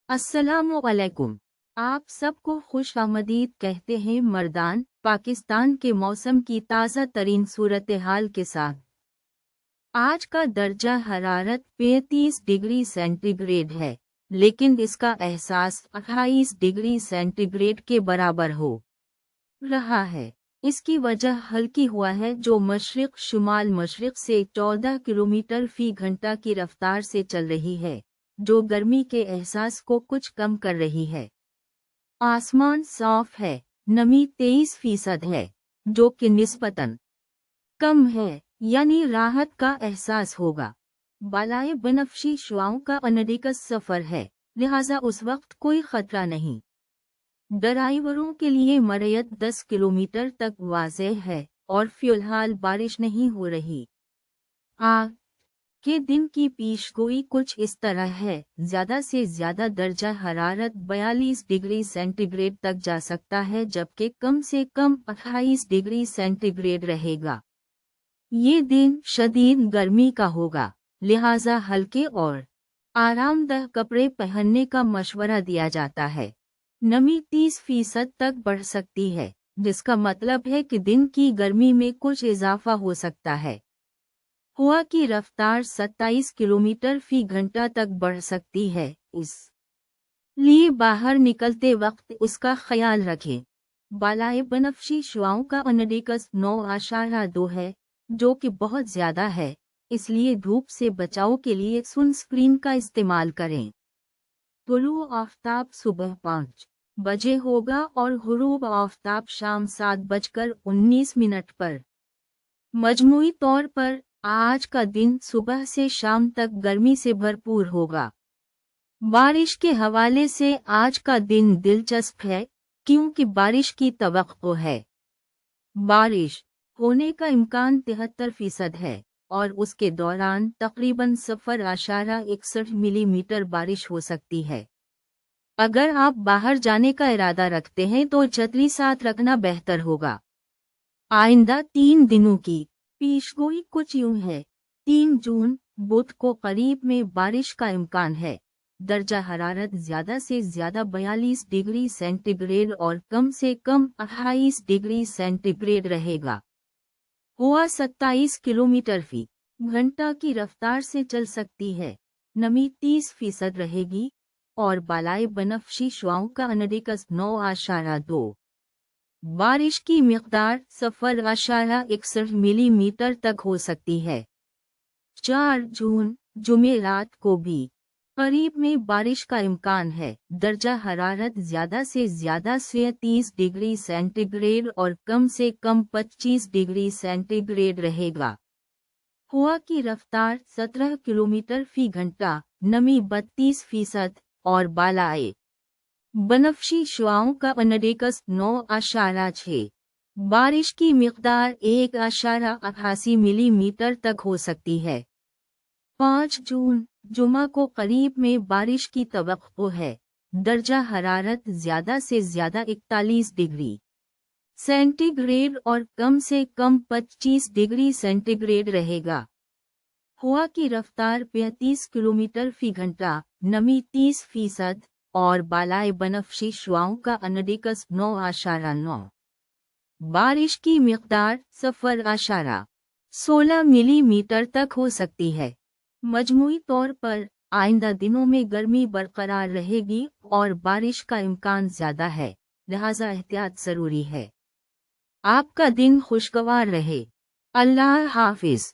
अस्सलामुअलैकुम। आप सबको खुश आमदीद कहते हैं मर्दान पाकिस्तान के मौसम की ताज़ा तरीन सूरत हाल के साथ। आज का दर्जा हरारत 35 डिग्री सेंटीग्रेड है, लेकिन इसका एहसास 28 डिग्री सेंटीग्रेड के बराबर हो रहा है। इसकी वजह हल्की हवा है जो मशरिक शुमाल मशरिक से 14 किलोमीटर फी घंटा की रफ्तार से चल रही है, जो गर्मी के एहसास को कुछ कम कर रही है। आसमान साफ है, नमी 23% है, जो कि निस्बतन कम है, यानी राहत का एहसास होगा। बालाए बनफशी शुआओं का अनडिकस सफ़र है, लिहाजा उस वक्त कोई खतरा नहीं। ड्राइवरों के लिए मरयत 10 किलोमीटर तक वाज़ेह है और फिलहाल बारिश नहीं हो रही। आज के दिन की पेशगोई कुछ इस तरह है। ज़्यादा से ज़्यादा दर्जा हरारत 42 डिग्री सेंटीग्रेड तक जा सकता है, जबकि कम से कम 28 डिग्री सेंटीग्रेड रहेगा। ये दिन शदीद गर्मी का होगा, लिहाजा हल्के और आरामदेह कपड़े पहनने का मशवरा दिया जाता है। नमी 30% तक बढ़ सकती है, जिसका मतलब है कि दिन की गर्मी में कुछ इजाफा हो सकता है। हवा की रफ्तार 27 किलोमीटर फी घंटा तक बढ़ सकती है, इसलिए बाहर निकलते वक्त उसका ख्याल रखें। बालाए बनफशी शुआओं का अनडिकस 9.2 है, जो कि बहुत ज़्यादा है, इसलिए धूप से बचाव के लिए सनस्क्रीन का इस्तेमाल करें। तुलू आफताब सुबह 5 बजे होगा और गुरूब आफताब शाम 7:19 पर। मजमूई तौर पर आज का दिन सुबह से शाम तक गर्मी से भरपूर होगा। बारिश के हवाले से आज का दिन दिलचस्प है, क्योंकि बारिश की तवक्को है। बारिश होने का इम्कान 73% है और उसके दौरान तकरीबन 0.61 मिलीमीटर बारिश हो सकती है। अगर आप बाहर जाने का इरादा रखते हैं तो छतरी साथ रखना बेहतर होगा। आइंदा 3 दिनों की पेशगोई कुछ यूं है। 3 जून बुध को करीब में बारिश का इम्कान है। दर्जा हरारत ज़्यादा से ज़्यादा 42 डिग्री सेंटीग्रेड और कम से कम 28 डिग्री सेंटीग्रेड रहेगा। हवा 27 किलोमीटर फी घंटा की रफ्तार से चल सकती है, नमी 30% रहेगी और बालाए बनफशी शुआओं का अनडिकस 9.2। बारिश की मिक़दार 0.61 मिलीमीटर तक हो सकती है। 4 जून जुमेरात को भी करीब में बारिश का इम्कान है। दर्जा हरारत ज़्यादा से ज़्यादा 30 डिग्री सेंटीग्रेड और कम से कम 25 डिग्री सेंटीग्रेड रहेगा। हवा की रफ्तार 17 किलोमीटर फी घंटा, नमी 32% और बालाए बनफशी शुआओं का अनडिकस 9.6। बारिश की मिक़दार 1.88 मिलीमीटर तक हो सकती है। 5 जून जुमा को करीब में बारिश की तवक्को है। दर्जा हरारत ज़्यादा से ज़्यादा 41 डिग्री सेंटीग्रेड और कम से कम 25 डिग्री सेंटीग्रेड रहेगा। हवा की रफ्तार 35 किलोमीटर फी घंटा, नमी 30% और बालाए बनफशी शुआओं का अनडिकस 9.9। बारिश की मिक़दार 0.16 मिलीमीटर तक हो सकती है। मजमूई तौर पर आइंदा दिनों में गर्मी बरकरार रहेगी और बारिश का इम्कान ज़्यादा है, लिहाजा एहतियात ज़रूरी है। आपका दिन खुशगवार रहे। अल्लाह हाफिज़।